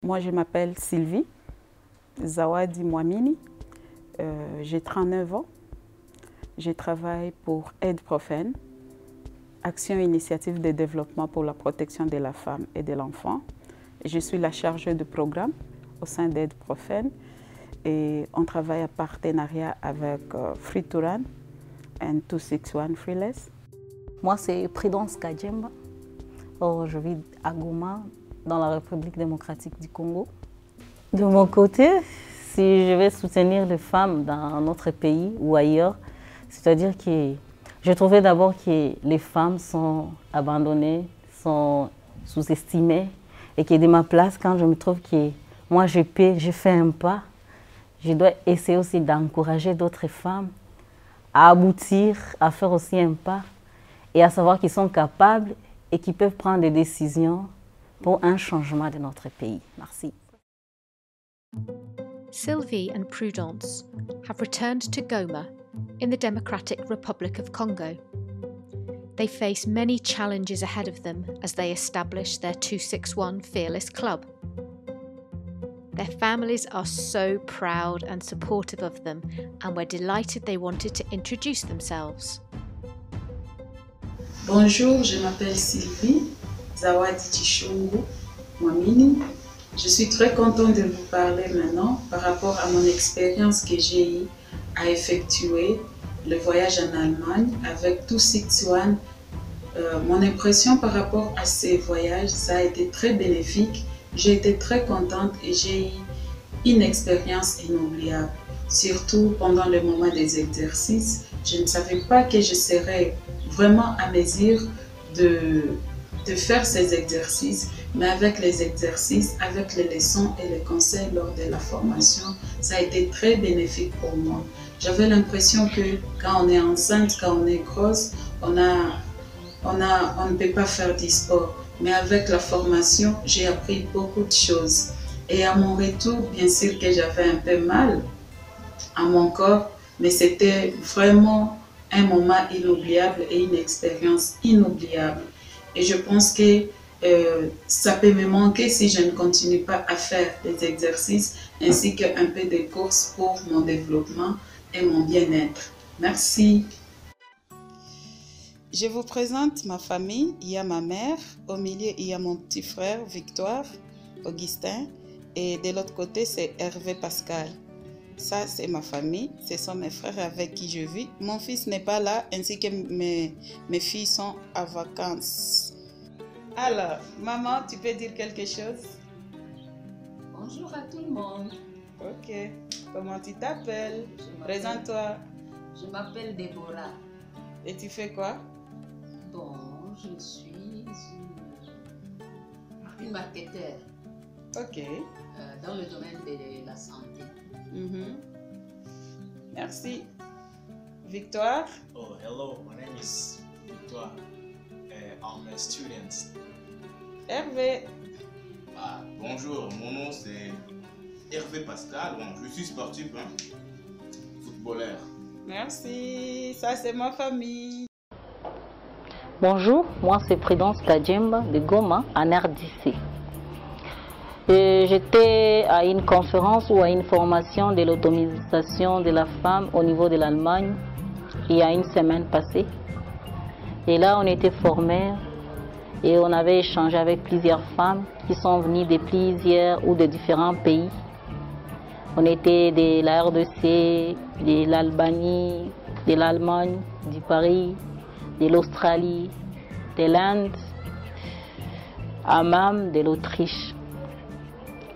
Moi, je m'appelle Sylvie Zawadi Mwamini. J'ai 39 ans. Je travaille pour Aide Profen, Action et Initiative de développement pour la protection de la femme et de l'enfant. Je suis la chargée de programme au sein d'Aide Profen et on travaille en partenariat avec Free to Run and 261 Freeless. Moi, c'est Prudence Kajemba. Je vis à Goma, dans la République démocratique du Congo. De mon côté, si je vais soutenir les femmes dans notre pays ou ailleurs, c'est-à-dire que je trouvais d'abord que les femmes sont abandonnées, sont sous-estimées et que de ma place, quand je me trouve que moi je fais un pas, je dois essayer aussi d'encourager d'autres femmes à aboutir, à faire aussi un pas et à savoir qu'ils sont capables et qu'ils peuvent prendre des décisions pour un changement de notre pays. Merci. Sylvie and Prudence have returned to Goma in the Democratic Republic of Congo. They face many challenges ahead of them as they establish their 261 Fearless Club. Their families are so proud and supportive of them, and we're delighted they wanted to introduce themselves. Bonjour, je m'appelle Sylvie Zawadi Chishungu Mwamini. Je suis très contente de vous parler maintenant par rapport à mon expérience que j'ai eue à effectuer le voyage en Allemagne avec 261. Mon impression par rapport à ces voyages, ça a été très bénéfique. J'ai été très contente et j'ai eu une expérience inoubliable. Surtout pendant le moment des exercices, je ne savais pas que je serais vraiment à mesure de faire ces exercices, mais avec les exercices, avec les leçons et les conseils lors de la formation, ça a été très bénéfique pour moi. J'avais l'impression que quand on est enceinte, quand on est grosse, on ne peut pas faire du sport. Mais avec la formation, j'ai appris beaucoup de choses. Et à mon retour, bien sûr que j'avais un peu mal à mon corps, mais c'était vraiment un moment inoubliable et une expérience inoubliable. Et je pense que ça peut me manquer si je ne continue pas à faire des exercices ainsi qu'un peu de courses pour mon développement et mon bien-être. Merci. Je vous présente ma famille. Il y a ma mère, au milieu il y a mon petit frère Victoire, Augustin, et de l'autre côté c'est Hervé Pascal. Ça c'est ma famille, ce sont mes frères avec qui je vis. Mon fils n'est pas là, ainsi que mes filles sont en vacances. Alors, maman, tu peux dire quelque chose? Bonjour à tout le monde. Ok. Comment tu t'appelles? Présente-toi. Je m'appelle Déborah. Et tu fais quoi? Bon, je suis une marketeur. Ok. Dans le domaine de la santé. Merci. Victoire? Oh, hello, my name is Victoire. I'm a student. Hervé? Bonjour, mon nom c'est Hervé Pascal. Bon, je suis sportif, footballeur. Merci, ça c'est ma famille. Bonjour, moi c'est Prudence Kajemba de Goma en RDC. J'étais à une conférence ou à une formation de l'autonomisation de la femme au niveau de l'Allemagne il y a une semaine passée. Et là, on était formés et on avait échangé avec plusieurs femmes qui sont venues de plusieurs ou de différents pays. On était de la RDC, de l'Albanie, de l'Allemagne, du Paris, de l'Australie, de l'Inde, même de l'Autriche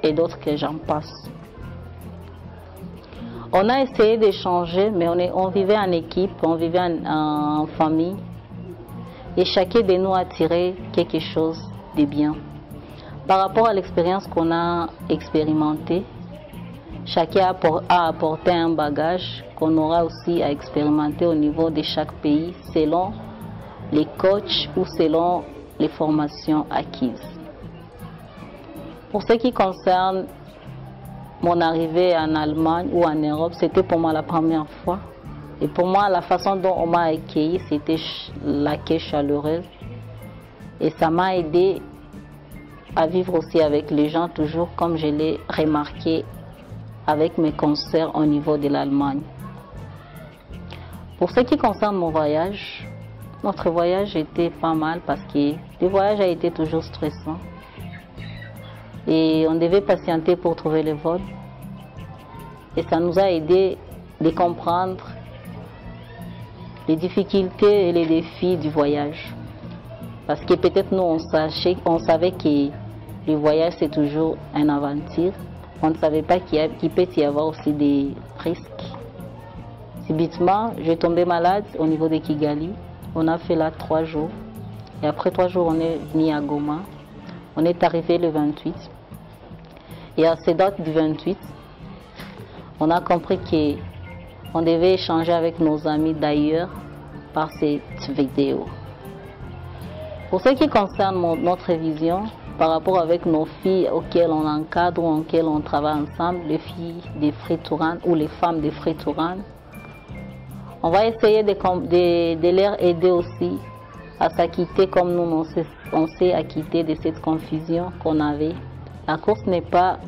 et d'autres que j'en passe. On a essayé d'échanger, mais on vivait en équipe, on vivait en famille. Et chacun de nous a tiré quelque chose de bien. Par rapport à l'expérience qu'on a expérimentée, chacun a apporté un bagage qu'on aura aussi à expérimenter au niveau de chaque pays selon les coachs ou selon les formations acquises. Pour ce qui concerne mon arrivée en Allemagne ou en Europe, c'était pour moi la première fois. Et pour moi, la façon dont on m'a accueilli, c'était l'accueil chaleureux. Et ça m'a aidé à vivre aussi avec les gens, toujours comme je l'ai remarqué avec mes concerts au niveau de l'Allemagne. Pour ce qui concerne mon voyage, notre voyage était pas mal parce que le voyage a été toujours stressant. Et on devait patienter pour trouver le vol. Et ça nous a aidé de comprendre les difficultés et les défis du voyage. Parce que peut-être nous, on savait que le voyage, c'est toujours une aventure. On ne savait pas qu'il peut y avoir aussi des risques. Subitement, j'ai tombé malade au niveau de Kigali. On a fait là 3 jours. Et après 3 jours, on est venu à Goma. On est arrivé le 28. Et à cette date du 28, on a compris qu'on devait échanger avec nos amis d'ailleurs par cette vidéo. Pour ce qui concerne notre vision, par rapport avec nos filles auxquelles on encadre ou auxquelles on travaille ensemble, les filles des Frétouranes ou les femmes des Frétouranes, on va essayer de leur aider aussi à s'acquitter comme nous on s'est acquitté de cette confusion qu'on avait. La course n'est pas,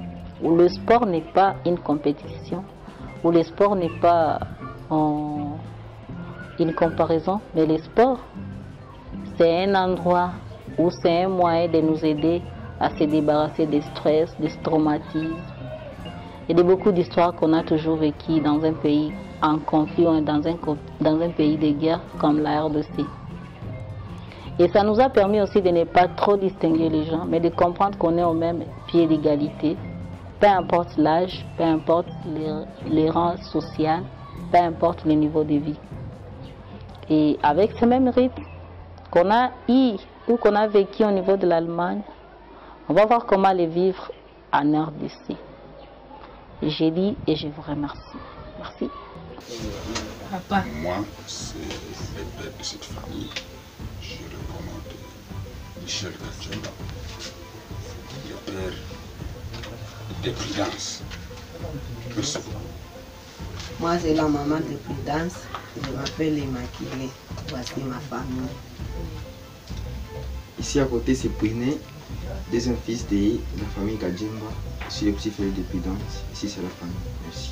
ou le sport n'est pas une compétition, ou le sport n'est pas une comparaison, mais le sport, c'est un endroit où c'est un moyen de nous aider à se débarrasser des stress, des traumatismes et de beaucoup d'histoires qu'on a toujours vécues dans un pays en conflit ou dans un pays de guerre comme la RDC. Et ça nous a permis aussi de ne pas trop distinguer les gens, mais de comprendre qu'on est au même pied d'égalité, peu importe l'âge, peu importe les rangs sociaux, peu importe le niveau de vie. Et avec ce même rythme qu'on a eu ou qu'on a vécu au niveau de l'Allemagne, on va voir comment les vivre en RDC. J'ai dit et je vous remercie. Merci. Moi, c'est le père de cette famille. Je recommande Michel Kajemba, le père de Prudence. Merci. Moi, c'est la maman de Prudence. Je m'appelle Immaculée. Voici ma famille. Ici à côté, c'est Priné, deuxième fils de la famille Kajemba. Je suis le petit frère de Prudence. Ici, c'est la famille. Merci.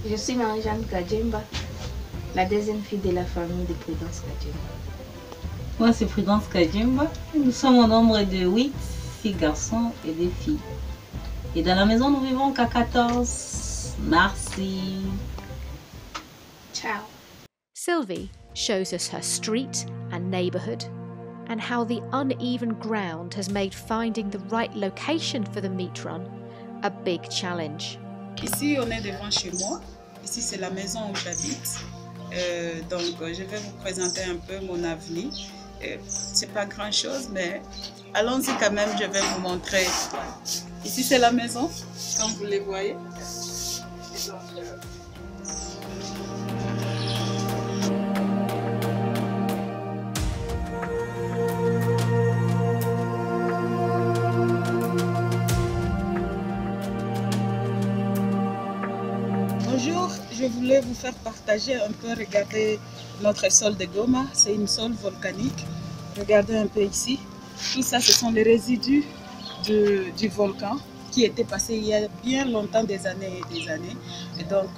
Je suis Marie-Jeanne Kajemba, la deuxième fille de la famille de Prudence Kajemba. Moi, c'est Prudence Kajemba. Nous sommes au nombre de 8, 6 garçons et 2 filles. Et dans la maison, nous vivons qu'à 14. Merci. Ciao. Sylvie shows us her street and neighbourhood and how the uneven ground has made finding the right location for the meat run a big challenge. Ici, on est devant chez moi. Ici, c'est la maison où j'habite. Donc, je vais vous présenter un peu mon avenue. C'est pas grand-chose, mais allons-y quand même, je vais vous montrer. Ici, c'est la maison, comme vous les voyez. Bonjour, je voulais vous faire partager un peu, regardez notre sol de Goma, c'est une sol volcanique. Regardez un peu ici, tout ça ce sont les résidus du volcan qui était passé il y a bien longtemps, des années et des années. Et donc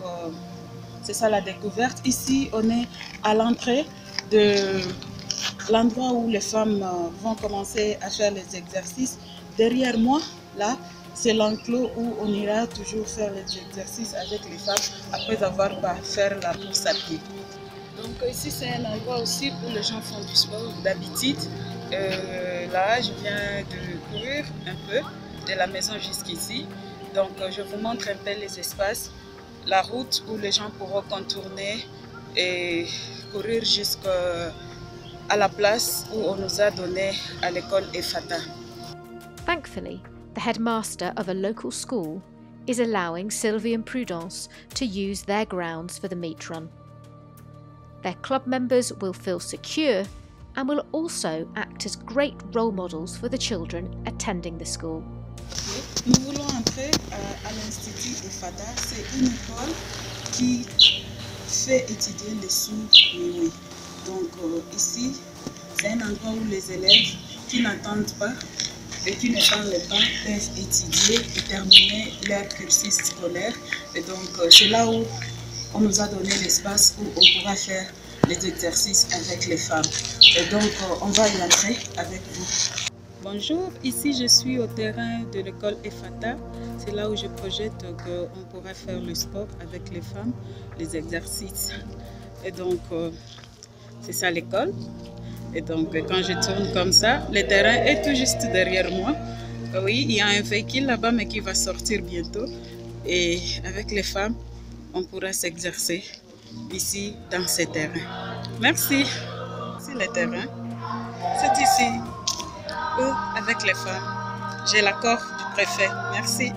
c'est ça la découverte. Ici on est à l'entrée de l'endroit où les femmes vont commencer à faire les exercices. Derrière moi, là, c'est l'enclos où on ira toujours faire les exercices avec les femmes après avoir faire la course à pied. Donc ici c'est un endroit aussi où les gens font du sport d'habitude. Là je viens de courir un peu de la maison jusqu'ici. Donc je vous montre un peu les espaces, la route où les gens pourront contourner et courir jusqu'à la place où on nous a donné à l'école Efata. Thankfully, the headmaster of a local school is allowing Sylvie and Prudence to use their grounds for the meat run. Their club members will feel secure and will also act as great role models for the children attending the school. Nous voulons entrer à l'Institut Efata. C'est une école qui fait étudier les sourds-muets. Donc ici, c'est un endroit où les élèves qui n'entendent pas et qui ne parlent pas peuvent étudier et terminer leur cursus scolaire. Et donc, c'est là où on nous a donné l'espace où on pourra faire les exercices avec les femmes. Et donc, on va y entrer avec vous. Bonjour, ici je suis au terrain de l'école EFATA. C'est là où je projette qu'on pourra faire le sport avec les femmes, les exercices. Et donc, c'est ça l'école. Et donc, quand je tourne comme ça, le terrain est tout juste derrière moi. Oui, il y a un véhicule là-bas, mais qui va sortir bientôt. Et avec les femmes, on pourra s'exercer ici, dans ces terrains. Merci. C'est le terrain. C'est ici. Ou avec les femmes. J'ai l'accord du préfet. Merci.